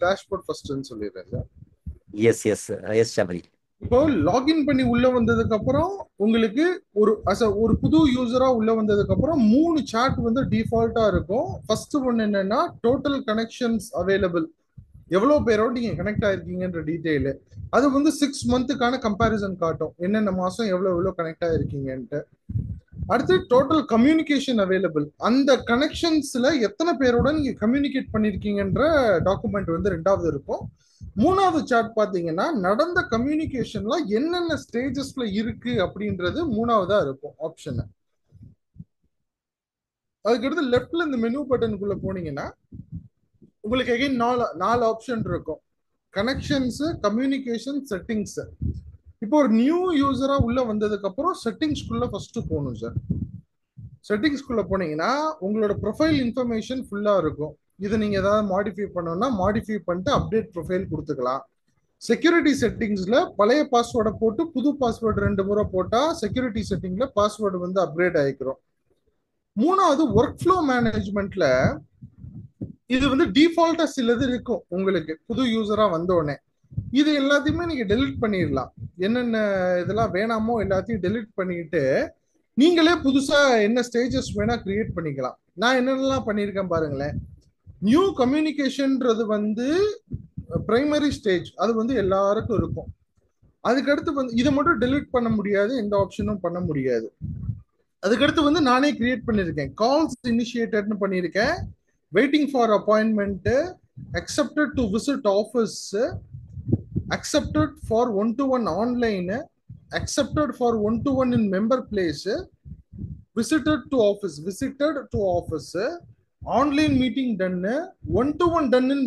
Dashboard ஃபர்ஸ்ட்னு சொல்லிடுறேன் sir. Yes yes yes ஷாமரி. இப்போ லாகின் பண்ணி உள்ள வந்ததுக்கு அப்புறம் உங்களுக்கு ஒரு புது யூசரா உள்ள வந்ததுக்கு அப்புறம் 3 சாட் வந்து டிஃபால்ட்டா இருக்கும். ஃபர்ஸ்ட் ஒன் என்னன்னா டோட்டல் கனெக்ஷன்ஸ் அவைலபிள், எவ்வளவு பேரோட நீங்க கனெக்ட் ஆயிருக்கீங்கன்ற டீடைல். அது வந்து 6 மந்த்துக்கான கம்பேரிசன் காட்டும், என்னென்ன மாசம் எவ்வளவு கனெக்ட் ஆயிருக்கீங்கன்ட்டு. அடுத்து டோட்டல் கம்யூனிகேஷன் அவைலபிள், அந்த கனெக்ஷன்ஸ்ல எத்தனை பேரோட நீங்க கம்யூனிகேட் பண்ணிருக்கீங்கன்ற டாக்குமெண்ட் வந்து ரெண்டாவது இருக்கும். மூணாவது சார்ட் பாத்தீங்கன்னா நடந்த கம்யூனிகேஷன்ல என்னென்ன ஸ்டேஜஸ்ல இருக்கு அப்படின்றது மூணாவதா இருக்கும் ஆப்ஷன். அதுக்கடுத்து லெஃப்ட்ல இந்த மெனு பட்டனுக்குள்ள போனீங்கன்னா உங்களுக்கு அகைன் நாலு ஆப்ஷன் இருக்கும். Connections, communication, settings. இப்போ ஒரு நியூ யூசரா உள்ள வந்ததுக்கு அப்புறம் செட்டிங்ஸ்குள்ள ஃபர்ஸ்ட் போகணும் சார். செட்டிங்ஸ்குள்ள போனீங்கன்னா உங்களோட ப்ரொஃபைல் இன்ஃபர்மேஷன் ஃபுல்லா இருக்கும். இதை நீங்க ஏதாவது மாடிஃபை பண்ணணும்னா மாடிஃபை பண்ணிட்டு அப்டேட் ப்ரொஃபைல் கொடுத்துக்கலாம். செக்யூரிட்டி செட்டிங்ஸ்ல பழைய பாஸ்வேர்டை போட்டு புது பாஸ்வேர்டு 2 முறை போட்டா செக்யூரிட்டி செட்டிங்ல பாஸ்வேர்டு வந்து அப்கிரேட் ஆயிக்கிறோம். மூணாவது ஒர்க் ஃப்ளோ மேனேஜ்மெண்ட்ல இது வந்து டிஃபால்ட்டா சிலது இருக்கும் உங்களுக்கு புது யூசரா வந்தோடனே. இது எல்லாத்தையுமே நீங்க டெலிட் பண்ணிடலாம். என்னென்ன இதெல்லாம் வேணாமோ எல்லாத்தையும் டெலிட் பண்ணிட்டு நீங்களே புதுசா என்ன ஸ்டேஜஸ் வேணா கிரியேட் பண்ணிக்கலாம். நான் என்னென்னலாம் பண்ணியிருக்கேன் பாருங்களேன். நியூ கம்யூனிகேஷன்ன்றது வந்து பிரைமரி ஸ்டேஜ், அது வந்து எல்லாருக்கும் இருக்கும். அதுக்கடுத்து வந்து இதை மட்டும் டெலிட் பண்ண முடியாது, எந்த ஆப்ஷனும் பண்ண முடியாது. அதுக்கடுத்து வந்து நானே கிரியேட் பண்ணியிருக்கேன். கால்ஸ் இனிஷியேட்டட்னு பண்ணியிருக்கேன். Waiting for appointment, accepted to visit office, accepted for one-to-one online, accepted for one-to-one in member place, visited to office, online meeting done, one-to-one done in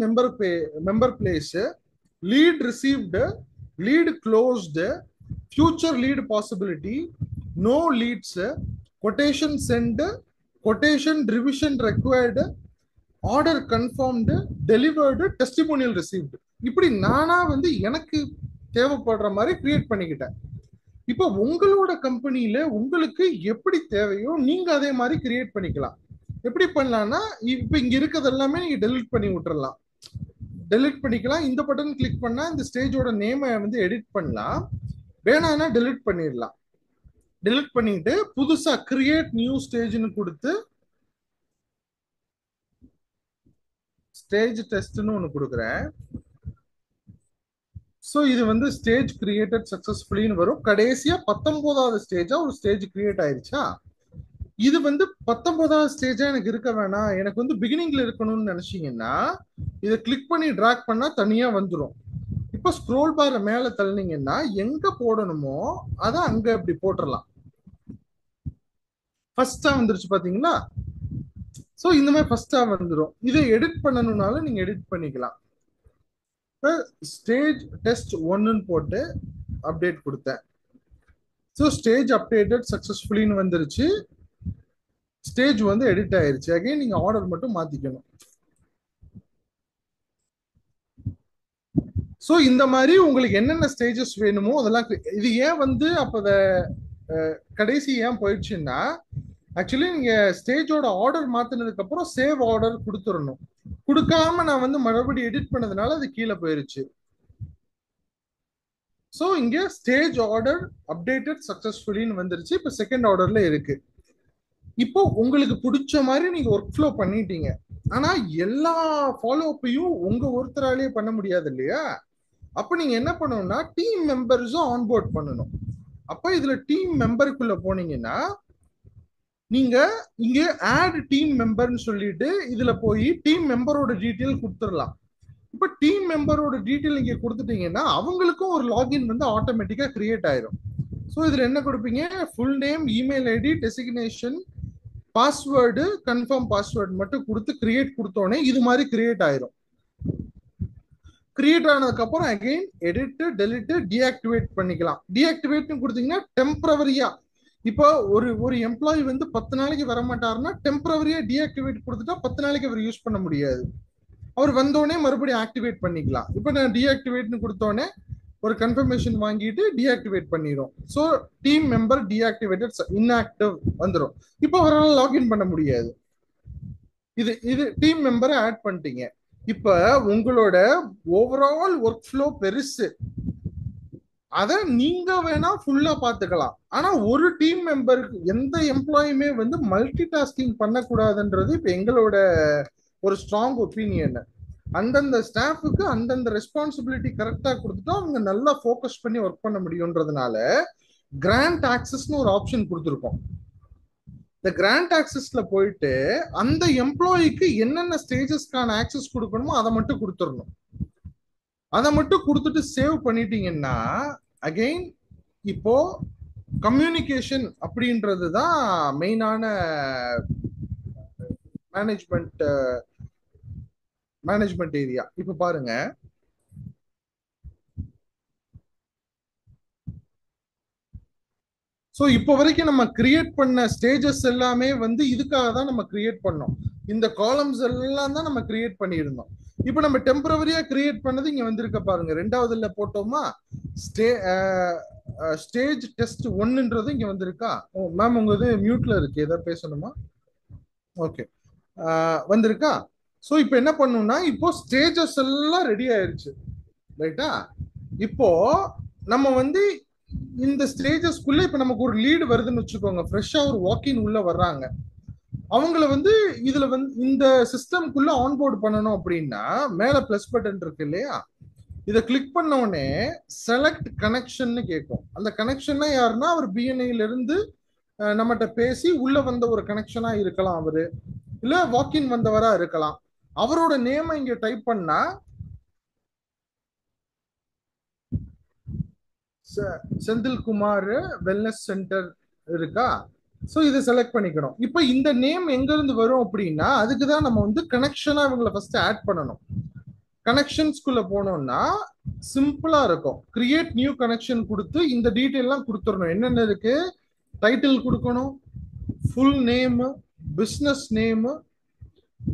member place, lead received, lead closed, future lead possibility, no leads, quotation send, quotation revision required, order confirmed, delivered, testimonial received. இப்படி நானா வந்து எனக்கு தேவைப்படுற மாதிரி create பண்ணிக்கிட்டேன். இப்போ உங்களோட கம்பெனியில உங்களுக்கு எப்படி தேவையோ நீங்க அதே மாதிரி கிரியேட் பண்ணிக்கலாம். எப்படி பண்ணலாம்னா இப்போ இங்க இருக்கிறது எல்லாமே நீங்க டெலிட் பண்ணி விட்டுறலாம். டெலிட் பண்ணிக்கலாம். இந்த பட்டன் கிளிக் பண்ணா இந்த ஸ்டேஜோட நேமை வந்து எடிட் பண்ணலாம். வேணாம்னா டெலிட் பண்ணிடலாம். டெலிட் பண்ணிட்டு புதுசா கிரியேட் நியூ ஸ்டேஜ்னு கொடுத்து ஸ்டேஜ் டெஸ்ட்னு ஒன்று கொடுக்குறேன். ஸோ இது வந்து ஸ்டேஜ் கிரியேட்டட் சக்சஸ்ஃபுல்லின்னு வரும். கடைசியா 19வது ஸ்டேஜா ஒரு ஸ்டேஜ் கிரியேட் ஆயிடுச்சா. இது வந்து 19வது ஸ்டேஜா எனக்கு இருக்க வேணாம், எனக்கு வந்து பிகினிங்ல இருக்கணும்னு நினைச்சீங்கன்னா இதை கிளிக் பண்ணி டிராக் பண்ணா தனியா வந்துடும். இப்போ ஸ்க்ரோல் பார் மேல தள்ளினீங்கன்னா எங்க போடணுமோ அதை அங்க இப்படி போட்டுடலாம். ஃபர்ஸ்டா வந்துருச்சு பாத்தீங்களா. ஸோ இந்த மாதிரி ஃபர்ஸ்டா வந்துடும். இதை எடிட் பண்ணணும்னாலும் நீங்க எடிட் பண்ணிக்கலாம். ஸ்டேஜ் டெஸ்ட் 1ன்னு போட்டு அப்டேட் கொடுத்தேன். ஸோ ஸ்டேஜ் அப்டேட்டட் சக்சஸ்ஃபுல்லின்னு வந்துருச்சு. ஸ்டேஜ் வந்து எடிட் ஆயிருச்சு. அகைன் நீங்க ஆர்டர் மட்டும் மாத்திக்கணும். ஸோ இந்த மாதிரி உங்களுக்கு என்னென்ன ஸ்டேஜஸ் வேணுமோ அதெல்லாம் இது ஏன் வந்து அப்போ கடைசி ஏன் போயிடுச்சுன்னா ஆக்சுவலி நீங்க ஸ்டேஜோட ஆர்டர் மாத்தினதுக்கு அப்புறம் சேவ் ஆர்டர் கொடுத்துடணும். கொடுக்காம நான் வந்து மறுபடியும் எடிட் பண்ணதுனால அது கீழே போயிருச்சு. ஸோ இங்க ஸ்டேஜ் ஆர்டர் அப்டேட்டட் சக்சஸ்ஃபுல்லின்னு வந்துருச்சு. இப்போ செகண்ட் ஆர்டர்ல இருக்கு. இப்போ உங்களுக்கு பிடிச்ச மாதிரி நீங்க ஒர்க் ஃப்ளோ பண்ணிட்டீங்க. ஆனா எல்லா ஃபாலோ அப்பையும் உங்க ஒருத்தராலேயே பண்ண முடியாது இல்லையா. அப்ப நீங்க என்ன பண்ணணும்னா டீம் மெம்பர்ஸும் ஆன்போர்ட் பண்ணணும். அப்ப இதுல டீம் மெம்பருக்குள்ள போனீங்கன்னா நீங்க இங்க ஆட் டீம் மெம்பர்னு சொல்லிட்டு இதுல போய் டீம் மெம்பரோட டீட்டெயில் கொடுத்துடலாம். இப்ப டீம் மெம்பரோட டீட்டெயில் நீங்க கொடுத்துட்டீங்கன்னா அவங்களுக்கும் ஒரு லாகின் வந்து ஆட்டோமேட்டிக்கா கிரியேட் ஆயிரும். ஸோ இதுல என்ன கொடுப்பீங்க, full name, email ID, designation, password, confirm password மட்டும் கொடுத்து கிரியேட் கொடுத்தோடனே இது மாதிரி கிரியேட் ஆயிரும். கிரியேட் ஆனதுக்கு அப்புறம் அகைன் எடிட், டெலிட், டீஆக்டிவேட் பண்ணிக்கலாம். டீஆக்டிவேட்னு கொடுத்தீங்கன்னா டெம்பரவரியா இப்போ ஒரு எம்ப்ளாயி வந்து 10 நாளைக்கு வர மாட்டாருன்னா டெம்பரவரியா டீஆக்டிவேட் கொடுத்துட்டா 10 நாளைக்கு அவர் யூஸ் பண்ண முடியாது. அவர் வந்தோடனே மறுபடியும் ஆக்டிவேட் பண்ணிக்கலாம். இப்போ நான் டீஆக்டிவேட்னு கொடுத்தோடனே ஒரு கன்ஃபர்மேஷன் வாங்கிட்டு டீஆக்டிவேட் பண்ணிடும். So team member deactivated inactive வந்துடும். இப்போ அவரால் லாகின் பண்ண முடியாது. இது டீம் மெம்பரை ஆட் பண்ணிட்டீங்க. இப்ப உங்களோட ஓவரால் ஒர்க் ஃப்ளோ பெருசு, அத நீங்க வேணா ஃபுல்லா பாத்துக்கலாம். ஆனா ஒரு டீம் மெம்பருக்கு எந்த எம்ப்ளாயுமே வந்து மல்டி டாஸ்கிங் பண்ணக்கூடாதுன்றது இப்ப எங்களோட ஒரு ஸ்ட்ராங் ஒப்பீனியன். அந்தந்த ஸ்டாஃபுக்கு அந்தந்த ரெஸ்பான்சிபிலிட்டி கரெக்டா கொடுத்துட்டா அவங்க நல்லா ஃபோக்கஸ் பண்ணி ஒர்க் பண்ண முடியும்ன்றதுனால கிராண்ட் ஆக்சஸ்னு ஒரு ஆப்ஷன் கொடுத்துருக்கோம். இந்த கிராண்ட் ஆக்சஸ்ல போயிட்டு அந்த எம்ப்ளாயிக்கு என்னென்ன ஸ்டேஜஸ்க்கான ஆக்சஸ் கொடுக்கணுமோ அதை மட்டும் கொடுத்துடணும். அதை மட்டும் கொடுத்துட்டு சேவ் பண்ணிட்டீங்கன்னா அகைன் இப்போ கம்யூனிகேஷன் அப்படின்றது தான் மெயினான மேனேஜ்மெண்ட் ஏரியா. இப்ப பாருங்க, ஸோ இப்போ வரைக்கும் நம்ம கிரியேட் பண்ண ஸ்டேஜஸ் எல்லாமே வந்து இதுக்காக தான் நம்ம கிரியேட் பண்ணோம். இந்த காலம்ஸ் எல்லாம் தான் நம்ம கிரியேட் பண்ணியிருந்தோம். இப்போ நம்ம டெம்பரவரியா கிரியேட் பண்ணது இங்க வந்திருக்க பாருங்க, ரெண்டாவதுல போட்டோமா ஸ்டேஜ் டெஸ்ட் ஒன்னுன்றது இங்க வந்திருக்கா. ஓ மேம் உங்க இது மியூட்ல இருக்கு, ஏதாவது பேசணுமா? ஓகே, வந்திருக்கா. ஸோ இப்போ என்ன பண்ணணும்னா இப்போ ஸ்டேஜஸ் எல்லாம் ரெடி ஆயிருச்சு, ரைட்டா? இப்போ நம்ம வந்து இந்த ஸ்டேஜஸ்க்குள்ள இப்ப நமக்கு ஒரு லீடு வருதுன்னு வச்சுக்கோங்க, ஃப்ரெஷ்ஷா ஒரு வாக்கின் உள்ள வர்றாங்க. அவங்கள வந்து இதுல வந்து இந்த சிஸ்டம்குள்ள ஆன்போர்ட் பண்ணணும் அப்படின்னா மேல பிளஸ் பட்டன் இருக்கு இல்லையா, இதை கிளிக் பண்ண உடனே செலக்ட் கனெக்ஷன் கேட்கும். அந்த கனெக்ஷன்னா யாருன்னா அவர் பிஎன்ஐல இருந்து நம்மகிட்ட பேசி உள்ள வந்த ஒரு கனெக்ஷனா இருக்கலாம், அவரு இல்ல வாக்கின் வந்தவரா இருக்கலாம். அவரோட நேம் இங்க டைப் பண்ணா செந்தில்குமார் வெல்னஸ் சென்டர் இருக்கா. ஸோ இதை செலக்ட் பண்ணிக்கணும். இப்போ இந்த நேம் எங்க இருந்து வரும் அப்படின்னா அதுக்கு தான் நம்ம வந்து கனெக்ஷனா இவங்களை ஃபர்ஸ்ட் ஆட் பண்ணணும். கனெக்ஷன்ஸ்குள்ள போனோம்னா சிம்பிளா இருக்கும், கிரியேட் நியூ கனெக்ஷன் கொடுத்து இந்த டீட்டெயிலாம் கொடுத்துடணும். என்னென்ன இருக்கு, டைட்டில் கொடுக்கணும், full name, business name,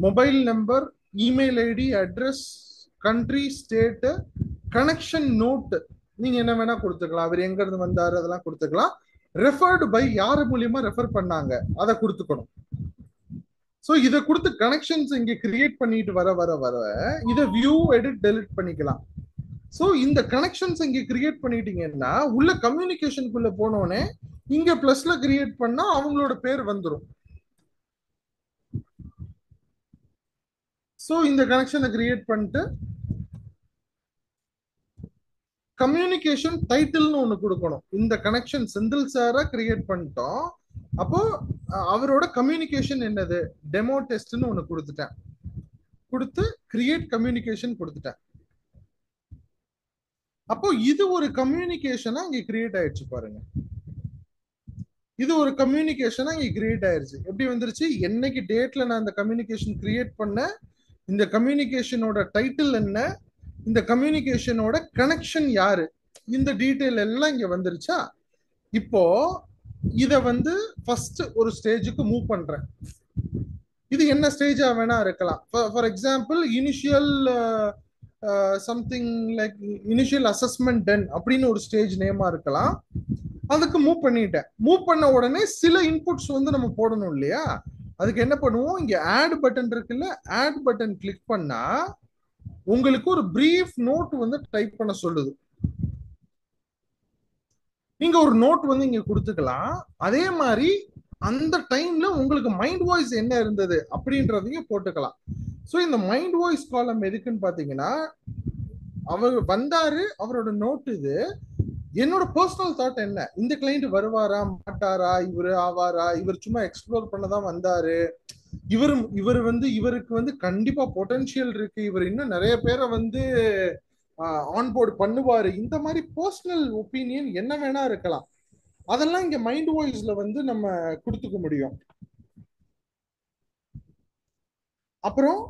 mobile number, email ID, address, country, state, connection note நீங்க என்ன வேணா கொடுத்துக்கலாம், அவர் எங்க இருந்து வந்தாரு அதெல்லாம் கொடுத்துக்கலாம். ரெஃபர்டு பை யாரு மூலியமா ரெஃபர் பண்ணாங்க அதை கொடுத்துக்கணும். ஸோ இதை கொடுத்து கனெக்ஷன்ஸ் இங்க கிரியேட் பண்ணிட்டு வர வர வர இதை வியூ எடிட் டெலிட் பண்ணிக்கலாம். ஸோ இந்த கனெக்ஷன்ஸ் இங்க கிரியேட் பண்ணிட்டீங்கன்னா உள்ள கம்யூனிகேஷனுக்குள்ள போனோடனே இங்க பிளஸ்ல கிரியேட் பண்ணா அவங்களோட பேர் வந்துடும். ஸோ இந்த கனெக்ஷனை கிரியேட் பண்ணிட்டு கம்யூனிகேஷன் டைட்டில்னு ஒண்ணு கொடுக்கணும். இந்த கனெக்ஷன் செந்தில் சாரா கிரியேட் பண்ணிட்டோம், அப்போ அவரோட கம்யூனிகேஷன் என்னது, டெமோ டெஸ்ட்னு ஒண்ணு கொடுத்துட்டேன், கொடுத்து கிரியேட் கம்யூனிகேஷன் கொடுத்துட்டேன். அப்போ இது ஒரு கம்யூனிகேஷனா இங்க கிரியேட் ஆயிடுச்சு பாருங்க. இது ஒரு கம்யூனிகேஷனா இங்க கிரியேட் ஆயிருச்சு. எப்படி வந்துருச்சு, என்னைக்கு டேட்ல நான் இந்த கம்யூனிகேஷன் கிரியேட் பண்ண, இந்த கம்யூனிகேஷனோட டைட்டில் என்ன, இந்த கம்யூனிகேஷனோட கனெக்ஷன் யாரு, இந்த டீடைல் எல்லாம் இங்க வந்துருச்சா. இப்போ இத வந்து ஃபர்ஸ்ட் ஒரு ஸ்டேஜுக்கு மூவ் பண்றேன். இது என்ன ஸ்டேஜா வேணா இருக்கலாம். For example initial something like initial assessment done அப்படின்னு ஒரு ஸ்டேஜ் நேமா இருக்கலாம். அதுக்கு மூவ் பண்ணிட்டேன். மூவ் பண்ண உடனே சில இன்புட்ஸ் வந்து நம்ம போடணும் இல்லையா, அதுக்கு என்ன பண்ணுவோம், இங்க ஆட் பட்டன் இருக்குல்ல, ஆட் பட்டன் கிளிக் பண்ணா உங்களுக்கு ஒரு பிரீஃப் நோட் வந்து டைப் பண்ண சொல்லுது. நீங்க ஒரு நோட் வந்து இங்க கொடுத்துக்கலாம். அதே மாதிரி அந்த டைம்ல உங்களுக்கு மைண்ட் வாய்ஸ் என்ன இருந்தது அப்படின்றதையும் போட்டுக்கலாம். ஸோ இந்த மைண்ட் வாய்ஸ் காலம் எதுக்குன்னு பாத்தீங்கன்னா, அவர் வந்தாரு, அவரோட நோட் இது, என்னோட பர்சனல் தாட் என்ன, இந்த கிளைண்ட் வருவாரா மாட்டாரா, இவரு ஆவாரா, இவர் சும்மா எக்ஸ்ப்ளோர் பண்ணதான் வந்தாரு, இவர் வந்து இவருக்கு வந்து கண்டிப்பா பொட்டன்ஷியல் இருக்கு, இவர் இன்னும் நிறைய பேரை வந்து ஆன்போர்ட் பண்ணுவாரு, இந்த மாதிரி பர்சனல் ஒப்பீனியன் என்ன வேணா இருக்கலாம். அதெல்லாம் இங்க மைண்ட் வாய்ஸ்ல வந்து நம்ம கொடுத்துக்க முடியும். அப்புறம்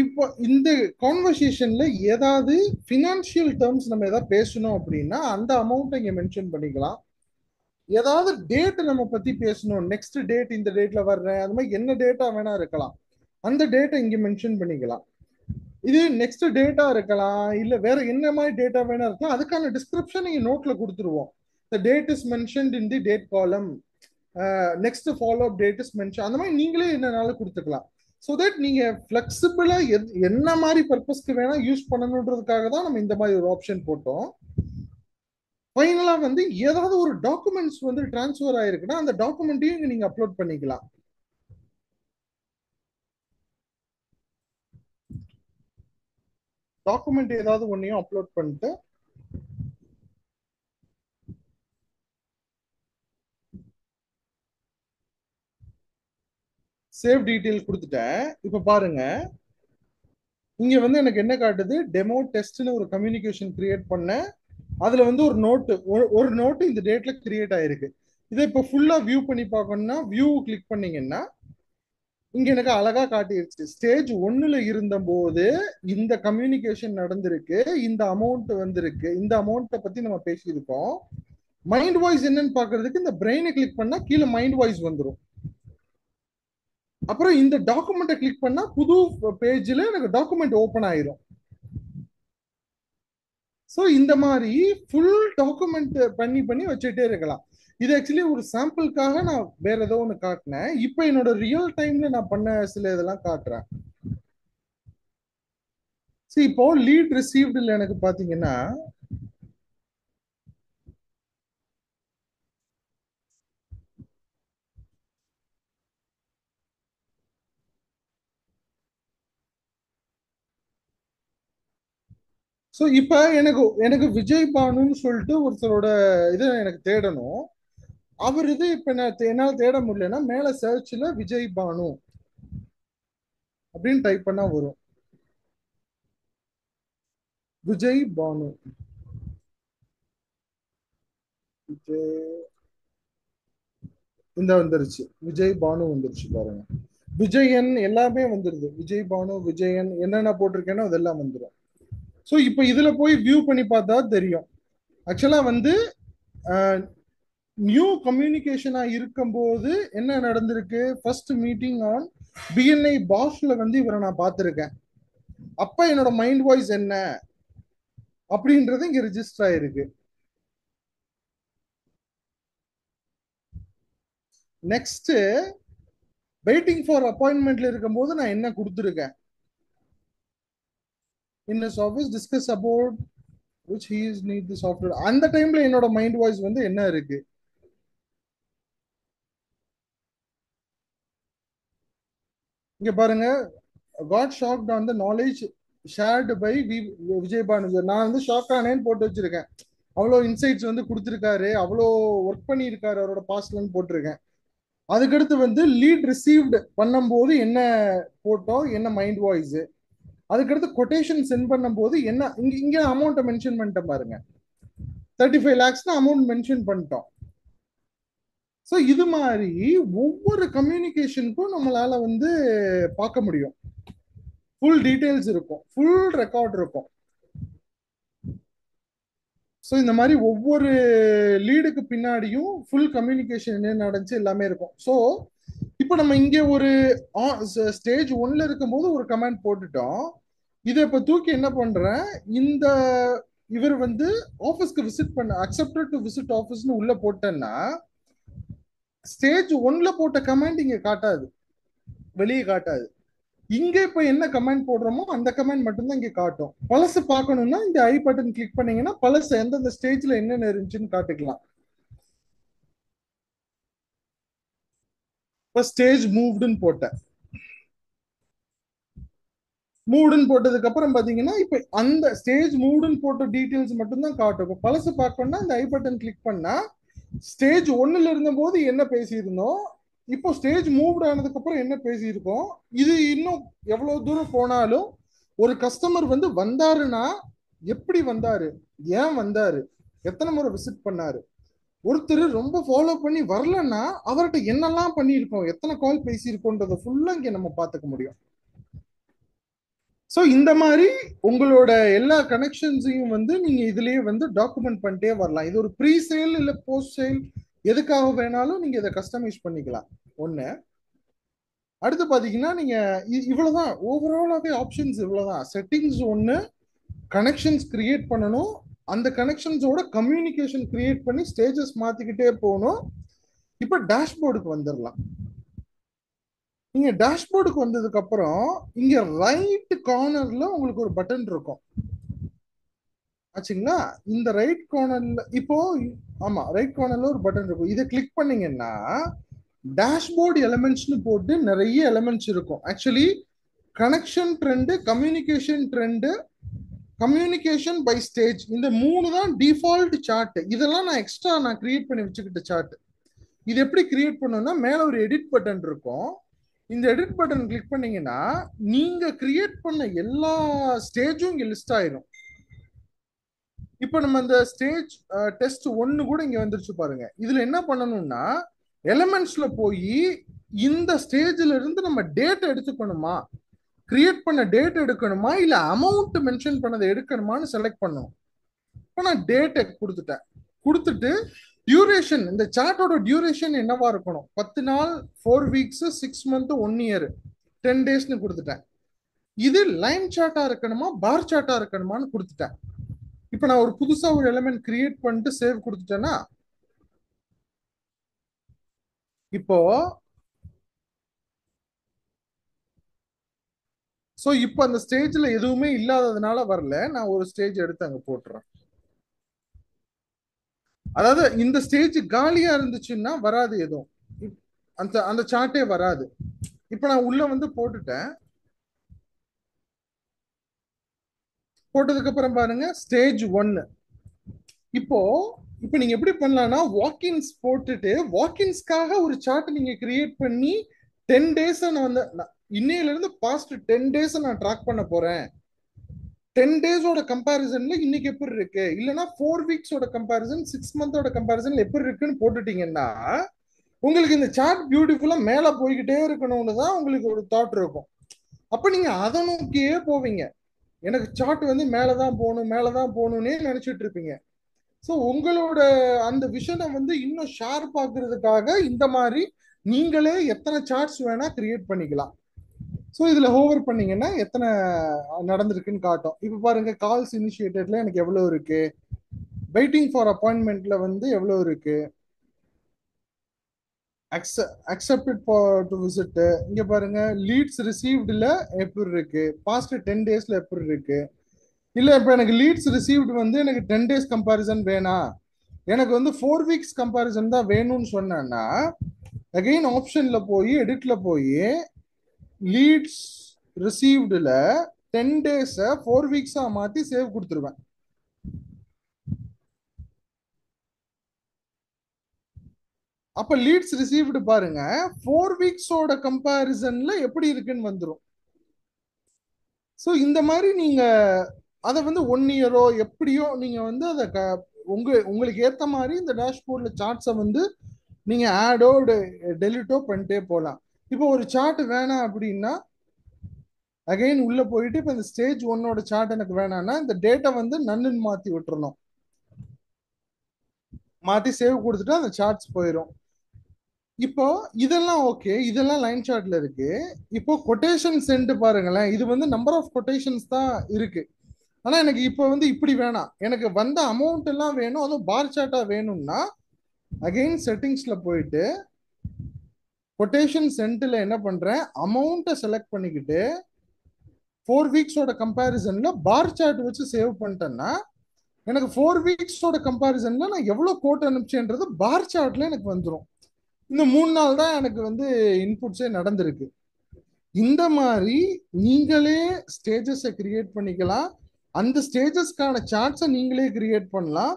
இப்போ இந்த கான்வர்சேஷன்ல ஏதாவது பினான்சியல் டேர்ம்ஸ் நம்ம ஏதாவது பேசணும் அப்படின்னா அந்த அமௌண்ட் இங்க மென்ஷன் பண்ணிக்கலாம். ஏதாவது டேட் நம்ம பத்தி பேசணும், நெக்ஸ்ட் டேட் இந்த டேட்ல வர்றேன், அந்த மாதிரி என்ன டேட்டா வேணா இருக்கலாம், அந்த டேட்டை இங்க மென்ஷன் பண்ணிக்கலாம். இது நெக்ஸ்ட் டேட்டா இருக்கலாம், இல்ல வேற என்ன மாதிரி டேட்டா வேணா இருக்கலாம். அதுக்கான டிஸ்கிரிப்ஷன் நீங்க நோட்ல கொடுத்துருவோம். the date is mentioned in the date column, next follow up date is mentioned, அந்த மாதிரி நீங்களே என்னனாலும் கொடுத்துக்கலாம். ஸோ தட் நீங்க ஃபிளெக்சிபிளா என்ன மாதிரி பர்பஸ்க்கு வேணா யூஸ் பண்ணணுன்றதுக்காக தான் நம்ம இந்த மாதிரி ஒரு ஆப்ஷன் போட்டோம். ஃபைனலா வந்து ஏதாவது ஒரு டாக்குமெண்ட்ஸ் வந்து டிரான்ஸ்ஃபர் ஆயிருக்குன்னா அந்த டாக்குமெண்ட்டையும் நீங்க அப்லோட் பண்ணிக்கலாம். டாக்குமெண்ட் ஏதாவது ஒன்னையும் அப்லோட் பண்ணிட்டு சேவ் டீடைல் கொடுத்துட்டேன். இப்ப பாருங்க, இங்க வந்து எனக்கு என்ன காட்டுது, டெமோ டெஸ்ட்னு ஒரு கம்யூனிகேஷன் கிரியேட் பண்ண, அதுல வந்து ஒரு நோட்டு இந்த டேட்ல கிரியேட் ஆயிருக்கு. இதை இப்ப ஃபுல்லா வியூ பண்ணி பார்க்கணும்னா வியூ கிளிக் பண்ணீங்கன்னா இங்க எனக்கு அழகா காட்டிருச்சு. ஸ்டேஜ் 1ல இருந்த போது இந்த கம்யூனிகேஷன் நடந்திருக்கு, இந்த அமௌண்ட் வந்திருக்கு, இந்த அமௌண்ட்டை பத்தி நம்ம பேசியிருக்கோம். மைண்ட் வாய்ஸ் என்னன்னு பாக்குறதுக்கு இந்த பிரெயினை கிளிக் பண்ணா கீழே மைண்ட் வாய்ஸ் வந்துடும். அப்புறம் இந்த டாக்குமெண்ட்டை கிளிக் பண்ணா புது பேஜ்ல எனக்கு டாக்குமெண்ட் ஓபன் ஆயிரும். ஸோ இந்த மாதிரி ஃபுல் டாக்குமெண்ட் பண்ணி பண்ணி வச்சுட்டே இருக்கலாம். இது ஆக்சுவலி ஒரு சாம்பிளுக்காக நான் வேற ஏதோ ஒன்று காட்டினேன். இப்போ என்னோட ரியல் டைம்ல நான் பண்ண சில இதெல்லாம் காட்டுறேன். சரி, இப்போ லீட் ரிசீவ்டில் எனக்கு பாத்தீங்கன்னா ஸோ இப்போ எனக்கு எனக்கு விஜய் பானுன்னு சொல்லிட்டு ஒருத்தரோட இதை எனக்கு தேடணும். அவர் இது இப்ப என்னால் தேட முடியலன்னா மேல சர்ச்ல விஜய் பானு அப்படின்னு டைப் பண்ணா வரும். விஜய் பானு, விஜய், இந்த வந்துருச்சு, விஜய் பானு வந்துருச்சு பாருங்க. விஜயன் எல்லாமே வந்துருது, விஜய் பானு, விஜயன் என்னென்ன போட்டிருக்கேனோ அதெல்லாம் வந்துடும். ஸோ இப்போ இதுல போய் வியூ பண்ணி பார்த்தா தெரியும். ஆக்சுவலா வந்து நியூ கம்யூனிகேஷனா இருக்கும்போது என்ன நடந்திருக்கு, ஃபர்ஸ்ட் மீட்டிங் ஆன் பிஎன்ஐ பாஷ்ல வந்து இவரை நான் பார்த்திருக்கேன். அப்ப என்னோட மைண்ட் வாய்ஸ் என்ன அப்படின்றது இங்க ரிஜிஸ்டர் ஆயிருக்கு. நெக்ஸ்ட் வெயிட்டிங் ஃபார் அப்பாயின்மெண்ட்ல இருக்கும்போது நான் என்ன கொடுத்துருக்கேன், in his office discuss about which he is need the software. அந்த டைம்ல என்னோட மைண்ட் வாய்ஸ் வந்து என்ன இருக்கு. இங்க பாருங்க, got shocked on the knowledge shared by Vijay Banu. நான் வந்து ஷாக் ஆனேன்னு போட்டு வச்சிருக்கேன். அவ்வளோ இன்சைட்ஸ் வந்து கொடுத்துருக்காரு, அவ்வளோ ஒர்க் பண்ணியிருக்காரு அவரோட பாஸ்ட்லன்னு போட்டிருக்கேன். அதுக்கடுத்து வந்து லீட் ரிசீவ்டு பண்ணும்போது என்ன போட்டோம், என்ன மைண்ட் வாய்ஸ். அதுக்கடுத்து கொட்டேஷன் சென்ட் பண்ணும்போது என்ன, இங்க இங்க அமௌண்ட்டை மென்ஷன் பண்ணிட்டேன் பாருங்க, 35 lakhs அமௌண்ட் மென்ஷன் பண்ணிட்டோம். ஸோ இது மாதிரி ஒவ்வொரு கம்யூனிகேஷனுக்கும் நம்மளால வந்து பார்க்க முடியும். ஃபுல் டீடைல்ஸ் இருக்கும், ஃபுல் ரெக்கார்ட் இருக்கும். ஸோ இந்த மாதிரி ஒவ்வொரு லீடுக்கு பின்னாடியும் ஃபுல் கம்யூனிகேஷன் என்ன நடந்துச்சு எல்லாமே இருக்கும். ஸோ இப்போ நம்ம இங்கே ஒரு ஸ்டேஜ் 1ல இருக்கும்போது ஒரு கமெண்ட் போட்டுட்டோம். இதை இப்போ தூக்கி என்ன பண்றேன், இந்த இவர் வந்து ஆஃபீஸ்க்கு விசிட் பண்ண அக்செப்டட் டு விசிட் ஆஃபீஸ்னு உள்ள போட்டேன்னா ஸ்டேஜ் 1ல போட்ட கமெண்ட் இங்க காட்டாது, வெளியே காட்டாது. இங்க இப்ப என்ன கமெண்ட் போடுறோமோ அந்த கமெண்ட் மட்டும்தான் இங்க காட்டும். பழசு பார்க்கணும்னா இந்த ஐ பட்டன் கிளிக் பண்ணீங்கன்னா பழசு எந்தெந்த ஸ்டேஜ்ல என்னென்ன இருந்துச்சுன்னு காட்டிக்கலாம். இப்ப ஸ்டேஜ் மூவ்டுன்னு போட்டேன். மூவ்டுன்னு போட்டதுக்கு அப்புறம் பாத்தீங்கன்னா இப்ப அந்த ஸ்டேஜ் மூவ்டுன்னு போட்ட டீடைல்ஸ் மட்டும்தான் காட்டும். இப்ப பழசு பார்க்கணும்னா இந்த ஐ பட்டன் கிளிக் பண்ணா ஸ்டேஜ் 1ல இருந்த போது என்ன பேசியிருந்தோம், இப்போ ஸ்டேஜ் மூவ்ட் ஆனதுக்கு அப்புறம் என்ன பேசியிருக்கோம். இது இன்னும் எவ்வளவு தூரம் போனாலும் ஒரு கஸ்டமர் வந்து வந்தாருன்னா எப்படி வந்தாரு, ஏன் வந்தாரு, எத்தனை முறை விசிட் பண்ணாரு, ஒருத்தர் ரொம்ப ஃபாலோ பண்ணி வரலன்னா அவர்கிட்ட என்னெல்லாம் பண்ணியிருக்கோம், எத்தனை கால் பேசியிருக்கோன்றதை ஃபுல்லா இங்க நம்ம பார்த்துக்க முடியும். ஸோ இந்த மாதிரி உங்களோட எல்லா கனெக்ஷன்ஸையும் வந்து நீங்க இதுலயே வந்து டாக்குமெண்ட் பண்ணிட்டே வரலாம். இது ஒரு ப்ரீ சேல் இல்ல போஸ்ட் சேல் எதுக்காக வேணாலும் நீங்க இதை கஸ்டமைஸ் பண்ணிக்கலாம். ஒண்ணு. அடுத்து பாத்தீங்கன்னா நீங்க இவ்வளவுதான் ஓவராலாவே ஆப்ஷன்ஸ், இவ்வளவுதான். செட்டிங்ஸ் ஒண்ணு, கனெக்ஷன்ஸ் கிரியேட் பண்ணணும், அந்த கனெக்ஷன்ஸோட கம்யூனிகேஷன் கிரியேட் பண்ணி ஸ்டேஜஸ் மாத்திக்கிட்டே போகணும். இப்ப டேஷ்போர்டுக்கு வந்துடலாம். நீங்க டேஷ்போர்டுக்கு வந்ததுக்கு அப்புறம் இங்க ரைட் கார்னர்ல உங்களுக்கு ஒரு பட்டன் இருக்கும் ஆச்சுங்களா. இந்த ரைட் கார்னர்ல இப்போ ஆமா ரைட் கார்னர்ல ஒரு பட்டன் இருக்கும். இதை கிளிக் பண்ணீங்கன்னா டேஷ்போர்டு எலிமெண்ட்ஸ்னு போட்டு நிறைய எலிமெண்ட்ஸ் இருக்கும். Actually connection trend, communication trend, communication by stage, இந்த மூணு தான் டிஃபால்ட் சார்ட். இதெல்லாம் நான் கிரியேட் பண்ணி வச்சுக்கிட்ட சார்ட். இது எப்படி கிரியேட் பண்ணணும்னா மேல ஒரு எடிட் பட்டன் இருக்கும். இந்த எடிட் பட்டன் கிளிக் பண்ணீங்கன்னா நீங்க கிரியேட் பண்ண எல்லா ஸ்டேஜும் இங்க லிஸ்ட் ஆயிரும். இப்போ நம்ம இந்த ஸ்டேஜ் டெஸ்ட் ஒன்னு கூட இங்க வந்துருச்சு பாருங்க. இதுல என்ன பண்ணணும்னா எலிமெண்ட்ஸ்ல போய் இந்த ஸ்டேஜ்ல இருந்து நம்ம டேட் எடுத்துக்கணுமா, கிரியேட் பண்ண டேட் எடுக்கணுமா, இல்ல அமௌண்ட் மென்ஷன் பண்ணதை எடுக்கணுமான்னு செலக்ட் பண்ணணும். இப்போ நான் டேட்டை கொடுத்துட்டேன். கொடுத்துட்டு டியூரேஷன், இந்த சார்ட்டோட டியூரேஷன் என்னவா இருக்கணும், 10 நாள், 4 வீக்ஸ், 6 மந்த், 1 இயர், 10 டேஸ்னு கொடுத்துட்டேன். இது லைன் சார்ட்டா இருக்கணுமா பார் சார்ட்டா இருக்கணுமான்னு கொடுத்துட்டேன். இப்போ நான் ஒரு புதுசா ஒரு எலிமெண்ட் கிரியேட் பண்ணிட்டு சேவ் கொடுத்துட்டேன்னா இப்போ இப்போ அந்த ஸ்டேஜ்ல எதுவுமே இல்லாததுனால வரல. நான் ஒரு ஸ்டேஜ் எடுத்து அங்க போட்டுறேன். அதாவது இந்த ஸ்டேஜ் காலியா இருந்துச்சுன்னா வராது எதுவும், அந்த அந்த சார்ட்டே வராது. இப்போ நான் உள்ள வந்து போட்டுட்டேன். போட்டதுக்கு அப்புறம் பாருங்க ஸ்டேஜ் 1. இப்போ இப்போ நீங்க எப்படி பண்ணலாம்னா வாக்கின்ஸ் போட்டுட்டு வாக்கின்ஸ்க்காக ஒரு சார்ட் நீங்க கிரியேட் பண்ணி 10 டேஸ் நான் வந்து இன்னையில இருந்து பாஸ்ட் 10 டேஸ் நான் ட்ராக் பண்ண போறேன். 10 டேஸோட கம்பேரிசன்ல இன்னைக்கு எப்படி இருக்கு, இல்லைன்னா 4 வீக்ஸோட கம்பேரிசன், 6 மந்தோட கம்பேரிசன் எப்படி இருக்குன்னு போட்டுட்டீங்கன்னா உங்களுக்கு இந்த சார்ட் பியூட்டிஃபுல்லா மேல போய்கிட்டே இருக்கணும்னு தான் உங்களுக்கு ஒரு தாட் இருக்கும். அப்ப நீங்க அதை நோக்கியே போவீங்க. எனக்கு சார்ட் வந்து மேலதான் போகணும் மேலதான் போகணும்னே நினைச்சிட்டு இருப்பீங்க. ஸோ உங்களோட அந்த விஷனை வந்து இன்னும் ஷார்ப் ஆக்குறதுக்காக இந்த மாதிரி நீங்களே எத்தனை சார்ட்ஸ் வேணா கிரியேட் பண்ணிக்கலாம். ஸோ இதுல ஹோவர் பண்ணீங்கன்னா எத்தனை நடந்திருக்குன்னு காட்டும். இப்போ பாருங்க கால்ஸ் இனிஷியேட்டட்ல எனக்கு எவ்வளவு இருக்கு, வெயிட்டிங் ஃபார் அப்பாயின்மெண்ட்ல வந்து எவ்வளவு இருக்கு, அக்செப்டட் ஃபார் டு விசிட், இங்க பாருங்க லீட்ஸ் ரிசீவ்டுல எப்படி இருக்கு, பாஸ்ட் 10 டேஸ்ல எப்படி இருக்கு. இல்ல இப்ப எனக்கு லீட்ஸ் ரிசீவ்டு வந்து எனக்கு 10 டேஸ் கம்பாரிசன் வேணாம், எனக்கு வந்து 4 வீக்ஸ் கம்பாரிசன் தான் வேணும்னு சொன்னேன்னா அகைன் ஆப்ஷன்ல போய் எடிட்ல போய் லீட்ஸ் ரிசீவ்டுல 10 டேஸ 4 வீக்ஸா மாத்தி சேவ் கொடுத்துருவேன். அப்ப லீட்ஸ் ரிசீவ்டு பாருங்க 4 வீக்ஸோட கம்பாரிசன்ல எப்படி இருக்குன்னு வந்துடும். ஸோ இந்த மாதிரி நீங்க அதை வந்து 1 இயரோ எப்படியோ நீங்க வந்து அதை உங்களுக்கு ஏத்த மாதிரி இந்த டேஷ்போர்ட்ல சார்ட்ஸை வந்து நீங்க ஆடோ டெலிட்டோ பண்ணிட்டே போகலாம். இப்போ ஒரு சார்ட் வேணாம் அப்படின்னா அகைன் உள்ள போயிட்டு இப்போ இந்த ஸ்டேஜ் 1ஓட சார்ட் எனக்கு வேணாம்னா இந்த டேட்டா வந்து நன்னுன்னு மாத்தி விட்டுறணும். மாத்தி சேவ் கொடுத்துட்டு அந்த சார்ட்ஸ் போயிடும். இப்போ இதெல்லாம் ஓகே, இதெல்லாம் லைன் சார்ட்ல இருக்கு. இப்போ கொட்டேஷன் சென்ட் பாருங்களேன், இது வந்து நம்பர் ஆஃப் கொட்டேஷன்ஸ் தான் இருக்கு. ஆனா எனக்கு இப்போ வந்து இப்படி வேணாம், எனக்கு வந்த அமௌண்ட் எல்லாம் வேணும், அதுவும் பார் சார்ட்டா வேணும்னா அகைன் செட்டிங்ஸ்ல போயிட்டு கொட்டேஷன் சென்ட்ல என்ன பண்றேன், அமௌண்ட்டை செலக்ட் பண்ணிக்கிட்டு 4 வீக்ஸோட கம்பேரிசன்ல பார் சார்ட் வச்சு சேவ் பண்ணிட்டேன்னா எனக்கு 4 வீக்ஸோட கம்பேரிசன்ல நான் எவ்வளவு கோட் அனுப்பிச்சேன்றது பார் சார்ட்ல எனக்கு வந்துடும். இந்த 3 நாள் தான் எனக்கு வந்து இன்புட்ஸே நடந்திருக்கு. இந்த மாதிரி நீங்களே ஸ்டேஜஸை கிரியேட் பண்ணிக்கலாம். அந்த ஸ்டேஜஸ்க்கான சார்ட்ஸை நீங்களே கிரியேட் பண்ணலாம்.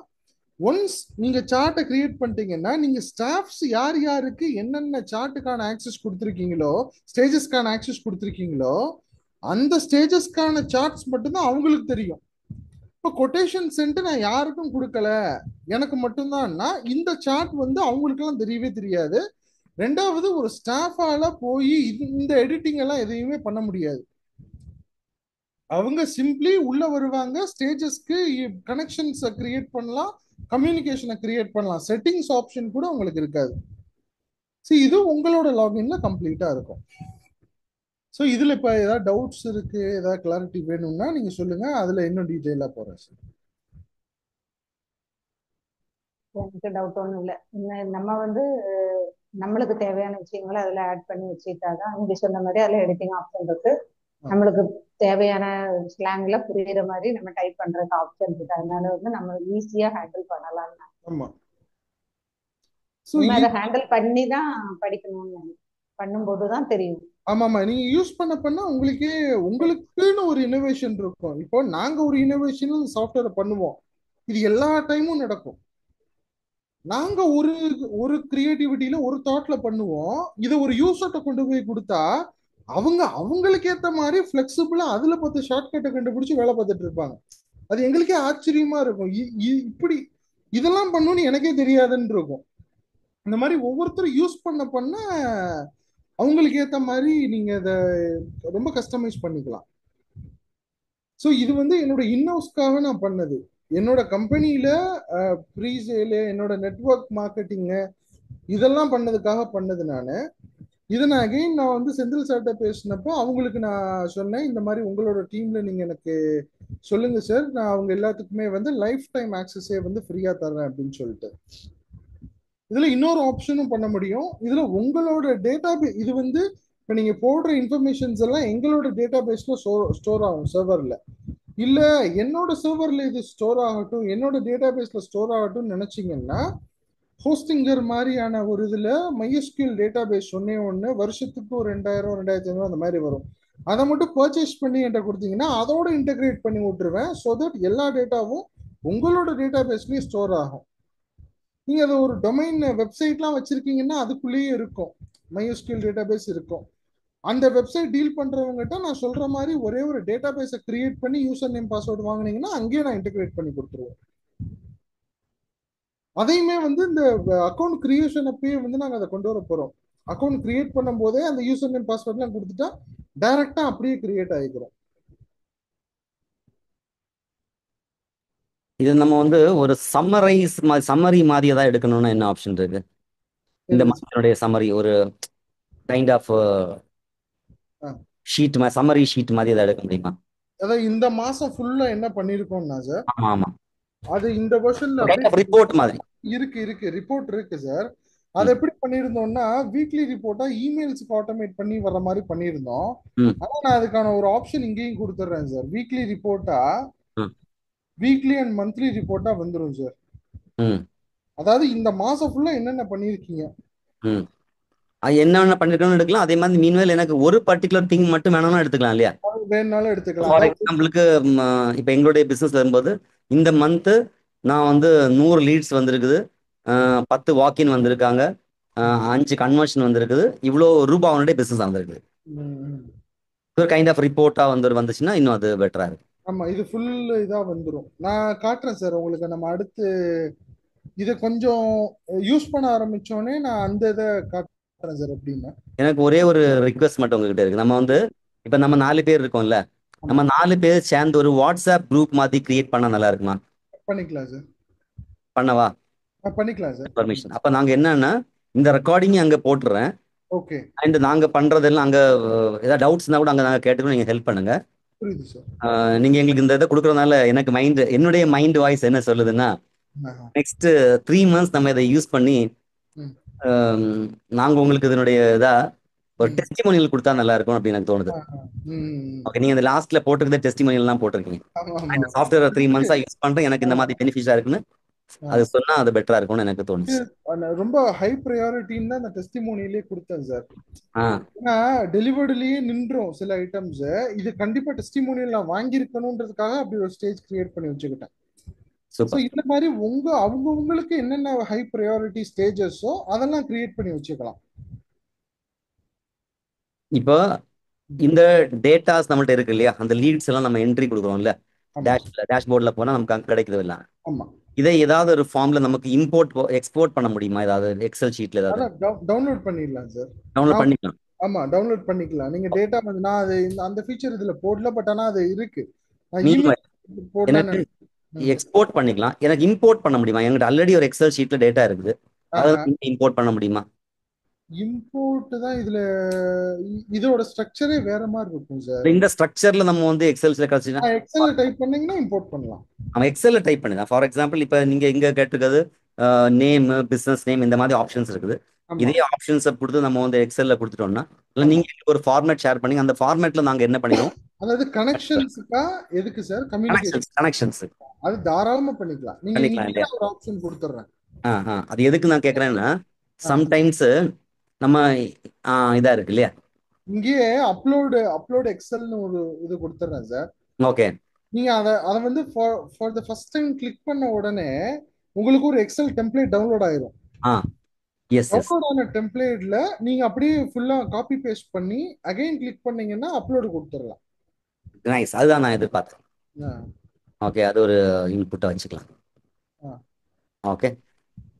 ஒன்ஸ் நீங்க சார்ட்டை கிரியேட் பண்ணிட்டீங்கன்னா நீங்க ஸ்டாஃப்ஸ் யார் யாருக்கு என்னென்ன சார்ட்டுக்கான ஆக்சஸ் கொடுத்துருக்கீங்களோ, ஸ்டேஜஸ்க்கான ஆக்சஸ் கொடுத்துருக்கீங்களோ அந்த ஸ்டேஜஸ்க்கான சார்ட்ஸ் மட்டும்தான் அவங்களுக்கு தெரியும். இப்போ கொட்டேஷன் சென்ட் நான் யாருக்கும் கொடுக்கல, எனக்கு மட்டும்தான்னா இந்த சார்ட் வந்து அவங்களுக்கெல்லாம் தெரியவே தெரியாது. ரெண்டாவது ஒரு ஸ்டாஃபால போய் இந்த எடிட்டிங் எல்லாம் எதையுமே பண்ண முடியாது. அவங்க சிம்பிளி உள்ள வருவாங்க, ஸ்டேஜஸ்க்கு கனெக்ஷன்ஸை கிரியேட் பண்ணலாம், கம்யூனிகேஷனை கிரியேட் பண்ணலாம், செட்டிங்ஸ் ஆப்ஷன் கூட உங்களுக்கு இருக்காது. இது உங்களோட லாகின்ல கம்ப்ளீட்டா இருக்கும். ஸோ இதுல இப்ப ஏதாவது டவுட்ஸ் இருக்கு, ஏதாவது கிளாரிட்டி வேணும்னா நீங்க சொல்லுங்க, அதுல இன்னும் டீட்டெயிலா போறேன் சார். எனக்கு டவுட் ஒன்றும் இல்லை. நம்ம வந்து நம்மளுக்கு தேவையான விஷயங்களை அதுல ஆட் பண்ணி வச்சுக்கிட்டாதான் நீங்க சொன்ன மாதிரி அதுல எடிட்டிங் ஆப்ஷன் இருக்கு. ஆ, நம்மளுக்கு தேவையான ஸ்லாங்ல புரியுற மாதிரி நம்ம டைப் பண்றதுக்கு ஆப்ஷன் இருக்கு. அதனால வந்து நம்ம ஈஸியா ஹேண்டில் பண்ணலாம். ஆமா. ஸோ உண்மை அதை ஹேண்டில் பண்ணி தான் படிக்கணும்னு பண்ணும்போது தான் தெரியும். ஆமாமா, நீங்க யூஸ் பண்ண உங்களுக்கே உங்களுக்குன்னு ஒரு இனோவேஷன் இருக்கும். இப்போ நாங்க ஒரு இனோவேஷன் சாஃப்ட்வேரை பண்ணுவோம், இது எல்லா டைமும் நடக்கும். நாங்க ஒரு ஒரு கிரியேட்டிவிட்டியில ஒரு தாட்ல பண்ணுவோம், இதை ஒரு யூசர்ட்ட கொண்டு போய் கொடுத்தா அவங்க அவங்களுக்கு ஏத்த மாதிரி பிளெக்சிபிளா அதுல 10 ஷார்ட்கட்டை கண்டுபிடிச்சு வேலை பார்த்துட்டு இருப்பாங்க. அது எங்களுக்கே ஆச்சரியமா இருக்கும். இப்படி இதெல்லாம் பண்ணணும்னு எனக்கே தெரியாதுன்னு இருக்கும். இந்த மாதிரி ஒவ்வொருத்தரும் யூஸ் பண்ண அவங்களுக்கு ஏத்த மாதிரி நீங்க இதை ரொம்ப கஸ்டமைஸ் பண்ணிக்கலாம். ஸோ இது வந்து என்னோட இன்னவுஸ்க்காக நான் பண்ணது. என்னோட கம்பெனியில ப்ரீ சேலு, என்னோட நெட்வொர்க் மார்க்கெட்டிங்கு இதெல்லாம் பண்ணதுக்காக பண்ணது நான். இதை நான் அகைன் நான் வந்து செந்தில் சார்ட்ட பேசினப்போ அவங்களுக்கு நான் சொன்னேன், இந்த மாதிரி உங்களோட டீம்ல நீங்க எனக்கு சொல்லுங்க சார், நான் அவங்க எல்லாத்துக்குமே வந்து லைஃப் டைம் ஆக்சஸே வந்து ஃப்ரீயா தர்றேன் அப்படின்னு சொல்லிட்டு. இதுல இன்னொரு ஆப்ஷனும் பண்ண முடியும். இதுல உங்களோட டேட்டா இது வந்து இப்ப நீங்க போடுற இன்ஃபர்மேஷன்ஸ் எல்லாம் எங்களோட டேட்டா பேஸ்ல ஸ்டோர் ஆகும் சர்வர்ல. இல்ல என்னோட சர்வர்ல இது ஸ்டோர் ஆகட்டும், என்னோட டேட்டா பேஸ்ல ஸ்டோர் ஆகட்டும் நினைச்சீங்கன்னா, ஹோஸ்டிங்கர் மாதிரியான ஒரு இதுல MySQL டேட்டா பேஸ் ஒண்ணு வருஷத்துக்கு ஒரு 2000 2500 அந்த மாதிரி வரும். அதை மட்டும் பர்ச்சேஸ் பண்ணி என்கிட்ட கொடுத்தீங்கன்னா அதோட இன்டகிரேட் பண்ணி விட்டுருவேன். ஸோ தட் எல்லா டேட்டாவும் உங்களோட டேட்டா பேஸ்லயும் ஸ்டோர் ஆகும். நீங்க அதை ஒரு டொமைன் வெப்சைட்லாம் வச்சிருக்கீங்கன்னா அதுக்குள்ளேயே இருக்கும், MySQL டேட்டா பேஸ் இருக்கும். அந்த வெப்சைட் டீல் பண்றவங்ககிட்ட நான் சொல்ற மாதிரி ஒரே ஒரு டேட்டா பேஸை கிரியேட் பண்ணி யூசர் நேம் பாஸ்வேர்டு வாங்கினீங்கன்னா அங்கேயே நான் இன்டகிரேட் பண்ணி கொடுத்துருவேன். அதையுமே வந்து இந்த அக்கௌண்ட் கிரியேஷன் அப்பயே வந்து நாங்கள் அதை கொண்டு வர போறோம். அக்கௌண்ட் கிரியேட் பண்ணும் போதே அந்த யூசர் நேம் பாஸ்வேர்ட்லாம் கொடுத்துட்டா டைரக்டா அப்படியே கிரியேட் ஆகிக்கிறோம். இது நம்ம வந்து ஒரு சம்மரி மாதிரி ஏதாவது எடுக்கணும்னா என்ன ஆப்ஷன் இருக்கு? இந்த எதுக்கு? மாதிரியுடைய சம்மரி ஒரு kind of ah. Sheet summary sheet மாதிரி ஏதாவது எடுக்க முடியுமா? அதாவது இந்த மாசம் ஃபுல்லா என்ன பண்ணிருக்கோம்னா சார், ஆமா ஆமா, அது இந்த வெர்ஷன்ல கைண்ட் ஆஃப் ரிப்போர்ட் மாதிரி. இருக்கு ரிப்போர்ட் இருக்கு சார். அதை எப்படி பண்ணியிருந்தோம்னா வீக்லி ரிப்போர்ட்டா இமெயில்ஸ்க்கு ஆட்டோமேட் பண்ணி வர மாதிரி பண்ணியிருந்தோம். ம் ஆனா நான் அதுக்கான ஒரு ஆப்ஷன் இங்கேயும் கொடுத்துட்றேன் சார். வீக்லி ரிப்போர்ட்டா ம் வீக்லி அண்ட் மந்த்லி ரிப்போர்ட்டா வந்துடும் சார். ம் அதாவது இந்த மாசம் ஃபுல்லா என்னென்ன பண்ணிருக்கீங்க. ம் என்னென்ன பண்ணிருக்கணும்னு எடுக்கலாம். அதே மாதிரி மீன்வேல் எனக்கு ஒரு பர்டிகுலர் திங் மட்டும் வேணும்னா எடுத்துக்கலாம் இல்லையா? வேணுனாலும் எடுத்துக்கலாம். ஃபார் அதாவது எக்ஸாம்பிளுக்கு இப்போ எங்களுடைய பிசினஸ்ல இருக்கும்போது இந்த மந்த்து நான் வந்து 100 லீட்ஸ் வந்திருக்குது, 10 வாக்கின் வந்திருக்காங்க, 5 கன்வர்ஷன் வந்திருக்குது, இவ்வளோ ரூபாய் அவனுடைய பிசினஸ் வந்திருக்குது. ம், ஒரு கைண்ட் ஆஃப் ரிப்போர்ட்டா வந்துச்சுன்னா இன்னும் அது பெட்டரா இருக்கு. ஆமா, இது ஃபுல் இதா வந்துடும். நான் காட்டுறேன் சார் உங்களுக்கு. நம்ம அடுத்து இதை கொஞ்சம் யூஸ் பண்ண ஆரம்பிச்சோடனே நான் அந்த இதை காட்டுறேன் சார் எப்படின்னா. எனக்கு ஒரே ஒரு ரிக்வெஸ்ட் மட்டும் உங்ககிட்ட இருக்கு. நம்ம வந்து இப்போ நம்ம 4 பேர் இருக்கோம்ல, நம்ம 4 பேர் சேர்ந்து ஒரு வாட்ஸ்அப் குரூப் மாதிரி கிரியேட் பண்ணா நல்லா இருக்குமா? பண்ணிக்கலாம் சார். பண்ணவா? பண்ணிக்கலாம் சார். பர்மிஷன். அப்ப நாங்க என்னன்னா இந்த ரெக்கார்டிங் அங்க போட்டுறேன். ஓகே, அண்ட் நாங்க பண்றதெல்லாம் அங்க ஏதாவது டவுட்ஸ்னா கூட அங்க நாங்க கேட்டுக்கணும், நீங்க ஹெல்ப் பண்ணுங்க. புரியுது சார். நீங்க எங்களுக்கு இந்த இதை கொடுக்கறதுனால எனக்கு என்னுடைய மைண்ட் வாய்ஸ் என்ன சொல்லுதுன்னா, நெக்ஸ்ட் 3 months நம்ம இதை யூஸ் பண்ணி ம், நாங்க உங்களுக்கு இதனுடைய இதா ஒரு ம். டெஸ்டிமோனியல் கொடுத்தா நல்லா இருக்கும் அப்படின்னு எனக்கு தோணுது. ம். ஓகே, நீங்க இந்த லாஸ்ட்ல போட்டுக்கிற டெஸ்டிமோனியல்லாம் போட்டிருக்கீங்க. ஆமா, ஆமா. இந்த சாஃப்ட்வேர் 3 months யூஸ் பண்றேன், எனக்கு இந்த மாதிரி பெனிஃபிஷா இருக்குன்னு அது ஆ. சொன்னா அது பெட்டரா இருக்கும்னு எனக்கு தோணுச்சு. ரொம்ப ஹை ப்ரையாரிட்டின்னு தான் அந்த டெஸ்டிமோனியிலே கொடுத்தேன் சார். ஆ ஏன்னா டெலிவரிலேயே நின்றோம் சில ஐட்டம்ஸ். இது கண்டிப்பா டெஸ்டிமோனியல் நான் வாங்கியிருக்கணுன்றதுக்காக அப்படி ஒரு ஸ்டேஜ் கிரியேட் பண்ணி வச்சுக்கிட்டேன். So super. இந்த மாதிரி அவங்களுக்கு என்னென்ன ஹை ப்ரையாரிட்டி ஸ்டேஜஸோ அதெல்லாம் கிரியேட் பண்ணி வச்சுக்கலாம். இப்போ இந்த டேட்டாஸ் நம்மள்ட்ட இருக்கு இல்லையா, அந்த லீட்ஸ் எல்லாம் நம்ம என்ட்ரி கொடுக்குறோம்ல, ஆமா, டேஷ்போர்ட்ல போனா நமக்கு அங்க கிடைக்கிறது இல்ல. ஆமா. இதை ஏதாவது ஒரு ஃபார்ம்ல நமக்கு எக்ஸ்போர்ட் பண்ண முடியுமா? ஏதாவது எக்ஸல் ஷீட்ல ஏதாவது அதான் டவுன்லோட் பண்ணிடலாம் சார். டவுன்லோட் பண்ணிக்கலாம். ஆமா, டவுன்லோட் பண்ணிக்கலாம். நீங்க டேட்டா வந்து நான் அது அந்த ஃபீச்சர் இதுல போடல, பட் ஆனா அது இருக்கு. நான் மீன்வைல் இமெயில் போடலான்னு எனக்கு எக்ஸ்போர்ட் பண்ணிக்கலாம். எனக்கு இம்போர்ட் பண்ண முடியுமா? என்கிட்ட ஆல்ரெடி ஒரு எக்ஸல் ஷீட்ல டேட்டா இருக்குது, அதை இம்போர்ட் பண்ண முடியுமா? இம்போர்ட் தான் இதுல இதோட ஸ்ட்ரக்சரே வேற மாதிரி இருக்கும் சார். இந்த ஸ்ட்ரக்சர்ல நம்ம வந்து எக்ஸல்ஸ்ல கிடைச்சுன்னா எக்ஸல்ல டைப் பண்ணீங்கன்னா இம்போர்ட் பண்ணலாம். நம்ம எக்ஸல்ல டைப் பண்ணிடலாம். ஃபார் எக்ஸாம்பிள் இப்போ நீங்க இங்க கேட்டிருக்கிறது நேம், பிசினஸ் நேம், இந்த மாதிரி ஆப்ஷன்ஸ் இருக்குது. ஆமா. இதே ஆப்ஷன்ஸை கொடுத்து நம்ம வந்து எக்ஸல்ல கொடுத்துட்டோம்னா, இல்லை ஆமா. நீங்க எனக்கு ஒரு ஃபார்மேட் ஷேர் பண்ணி அந்த ஃபார்மேட்ல நாங்க என்ன பண்ணிடுவோம், அதாவது கனெக்ஷன்ஸுக்கா எதுக்கு சார்? கம்யூனிகேஷன். கனெக்ஷன்ஸ் அது தாராளமா பண்ணிக்கலாம். நீங்க பண்ணிக்கலாம் இங்கே இல்லையா? ஒரு ஆப்ஷன் கொடுத்துட்றேன். அது எதுக்கு நான் கேட்குறேன்னா, சம்டைம்ஸ் நம்ம இதா இருக்கு இல்லையா? இங்கேயே அப்லோடு எக்ஸல்னு ஒரு இது கொடுத்துட்றேன் சார். ஓகே. நீங்க அதை வந்து for the first time click பண்ண உடனே உங்களுக்கு ஒரு எக்ஸல் டெம்ப்ளேட் டவுன்லோட் ஆயிரும். Yes yes. டவுன்லோட் ஆன டெம்ப்ளேட்ல நீங்க அப்படியே ஃபுல்லா காப்பி பேஸ்ட் பண்ணி அகைன் கிளிக் பண்ணீங்கன்னா அப்லோடு கொடுத்துடலாம். நைஸ், அதுதான் நான் எதிர்பார்த்தேன். ஆ. ஓகே, அது ஒரு இன்புட்டை வச்சுக்கலாம். ஆ. Okay,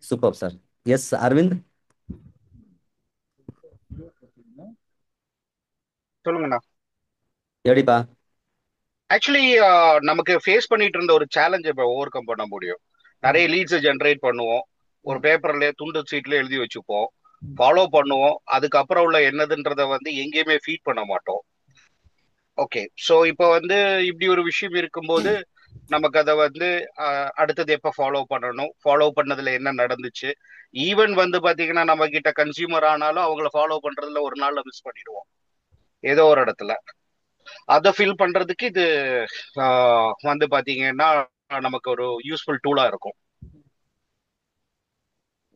super sir. Yes Aravind, சொல்லுங்கண்ணா. எப்படிப்பா? ஆக்சுவலி நமக்கு ஃபேஸ் பண்ணிட்டு இருந்த ஒரு சேலஞ்ச் இப்போ ஓவர் கம் பண்ண முடியும். நிறைய லீட்ஸை ஜென்ரேட் பண்ணுவோம், ஒரு பேப்பர்ல துண்டு சீட்ல எழுதி வச்சுப்போம், ஃபாலோ பண்ணுவோம். அதுக்கப்புறம் உள்ள என்னதுன்றத வந்து எங்கேயுமே ஃபீட் பண்ண மாட்டோம். ஓகே, ஸோ இப்போ வந்து இப்படி ஒரு விஷயம் இருக்கும்போது நமக்கு அதை வந்து அடுத்தது எப்போ ஃபாலோ பண்ணணும், ஃபாலோ பண்ணதுல என்ன நடந்துச்சு, ஈவன் வந்து பாத்தீங்கன்னா நம்ம கிட்ட கன்சியூமர் ஆனாலும் அவங்கள ஃபாலோ பண்றதுல ஒரு நாள்ல மிஸ் பண்ணிடுவோம் ஏதோ ஒரு இடத்துல. அதை ஃபில் பண்றதுக்கு இது வந்து பாத்தீங்கன்னா நமக்கு ஒரு யூஸ்ஃபுல் டூலா இருக்கும்.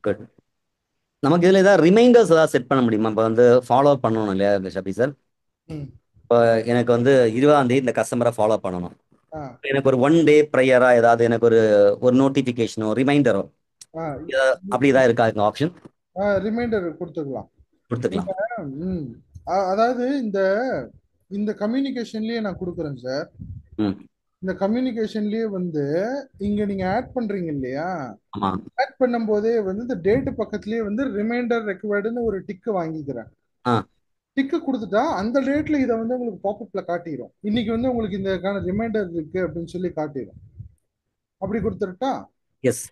குட். நமக்கு இதில் ஏதாவது ரிமைண்டர்ஸ் ஏதாவது செட் பண்ண முடியுமா? இப்போ வந்து ஃபாலோ பண்ணணும் இல்லையா ஷபி சார்? இப்போ எனக்கு வந்து 20ஆம் தேதி இந்த கஸ்டமரை ஃபாலோ பண்ணணும். எனக்கு ஒரு 1 டே ப்ரையரா ஏதாவது எனக்கு ஒரு நோட்டிஃபிகேஷனோ ரிமைண்டரோ அப்படி ஏதாவது இருக்கா இந்த ஆப்ஷன்? ரிமைண்டர் கொடுத்துக்கலாம். கொடுத்துக்கலாம். அதாவது இந்த கம்யூனிகேஷன்லயே நான் கொடுக்குறேன் சார். இந்த கம்யூனிகேஷன்லயே வந்து இங்க நீங்க ஆட் பண்றீங்க இல்லையா? ஆட் பண்ணும்போதே வந்து இந்த டேட் பக்கத்துலயே வந்து ரிமைண்டர் ரெக்வயர்டுன்னு ஒரு டிக் வாங்கிக்கிறேன். டிக்கு கொடுத்துட்டா அந்த டேட்ல இதை வந்து உங்களுக்கு பாப்அப்ல காட்டிடும். இன்னைக்கு வந்து உங்களுக்கு இந்த ரிமைண்டர் இருக்கு அப்படின்னு சொல்லி காட்டிடும். அப்படி கொடுத்துட்டா? எஸ்.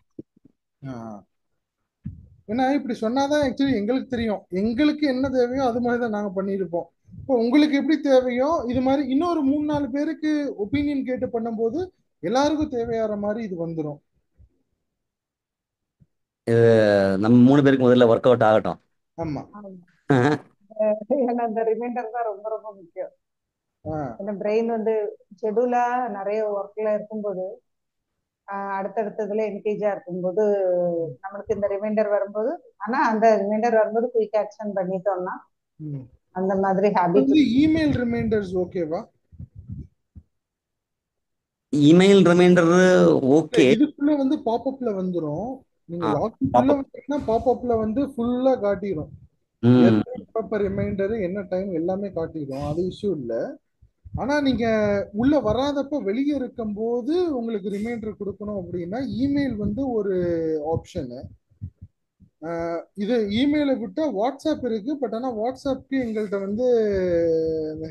ஏன்னா இப்படி சொன்னாதான் ஆக்சுவலி எங்களுக்கு தெரியும் எங்களுக்கு என்ன தேவையோ அது மாதிரி தான் நாங்க பண்ணியிருப்போம். இப்போ உங்களுக்கு எப்படி தேவையோ இது மாதிரி இன்னொரு 3-4 பேருக்கு ஒப்பீனியன் கேட்டு பண்ணும்போது எல்லாருக்கும் தேவையான மாதிரி இது வந்துடும். நம்ம 3 பேருக்கு முதல்ல ஒர்க் அவுட் ஆகட்டும். ஆமா. ஏன்னா இந்த ரிமைண்டர் தான் ரொம்ப ரொம்ப முக்கியம். ஏன்னா பிரெயின் வந்து ஷெட்யூலா நிறைய ஒர்க்ல இருக்கும்போது அடுத்தடுத்ததுல என்கேஜா இருக்கும்போது நம்மளுக்கு இந்த ரிமைண்டர் வரும்போது, ஆனா அந்த ரிமைண்டர் வரும்போது குயிக் ஆக்ஷன் பண்ணிட்டோம்னா அந்த மாதிரி ஹாபிட். இமெயில் ரிமைண்டர்ஸ் ஓகேவா? Email reminder okay. இதுக்குள்ள வந்து பாப்அப்ல வந்துரும். நீங்க லாகின்குள்ள வந்தீங்கன்னா பாப்அப்ல வந்து ஃபுல்லா காட்டிடும். ரிமைண்டர் என்ன டைம் எல்லாமே காட்டிடும். அது இஷ்யூ இல்ல. ஆனா நீங்க உள்ள வராதப்ப வெளியே இருக்கும் போது உங்களுக்கு ரிமைண்டர் கொடுக்கணும் அப்படின்னா இமெயில் வந்து ஒரு ஆப்ஷனு. இது இமெயிலை விட்டா வாட்ஸ்அப் இருக்கு. பட் ஆனா வாட்ஸ்அப்க்கு எங்கள்கிட்ட வந்து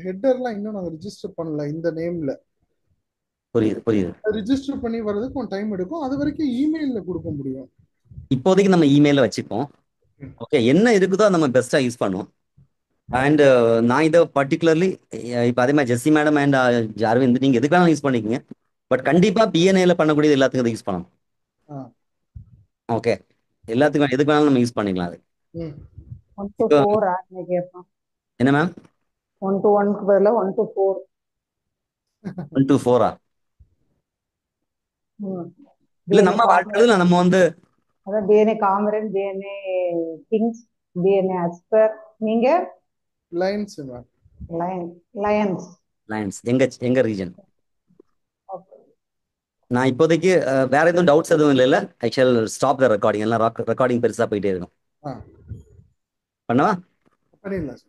ஹெட்டர்லாம் இன்னும் நாங்க ரிஜிஸ்டர் பண்ணல இந்த நேம்ல. புரியுது. ரிஜிஸ்டர் பண்ணி வர்றதுக்கு கொஞ்சம் டைம் எடுக்கும். அது வரைக்கும் இமெயில்ல கொடுக்க முடியும். இப்போதைக்கு நம்ம இமெயில வச்சுப்போம். ஓகே, என்ன இருக்குதோ நம்ம பெஸ்டா யூஸ் பண்ணுவோம். அண்ட் நான் இதை பர்டிகுலர்லி இப்போ அதே மாதிரி ஜெஸ்ஸி மேடம் அண்ட் அரவிந்த் நீங்க எதுக்கு வேணாலும் யூஸ் பண்ணிக்கோங்க. பட் கண்டிப்பா பிஎன்ஏல பண்ணக்கூடியது எல்லாத்துக்கும் அதை யூஸ் பண்ணணும். ஓகே, எல்லாத்துக்கும் எதுக்கு வேணாலும் நம்ம யூஸ் பண்ணிக்கலாம். அது என்ன மேம்? 1 to 1க்கு பதிலா 1 to 4. 1 to 4 இல்ல நம்ம வாழ்க்கையில நம்ம வந்து அதான் டிஎன்ஏ காமரன், டிஎன்ஏ கிங்ஸ், டிஎன்ஏ அஸ்பர். நீங்க லைன்ஸ் மேம். லயன்ஸ் எங்க ரீஜன். நான் இப்போதைக்கு வேற எதுவும் டவுட்ஸ் எதுவும் இல்லைல்ல. Actual stop the recording. எல்லாம் ரெக்கார்டிங் பெருசா போயிட்டே இருக்கும். பண்ணவா? பண்ணிடலாம்.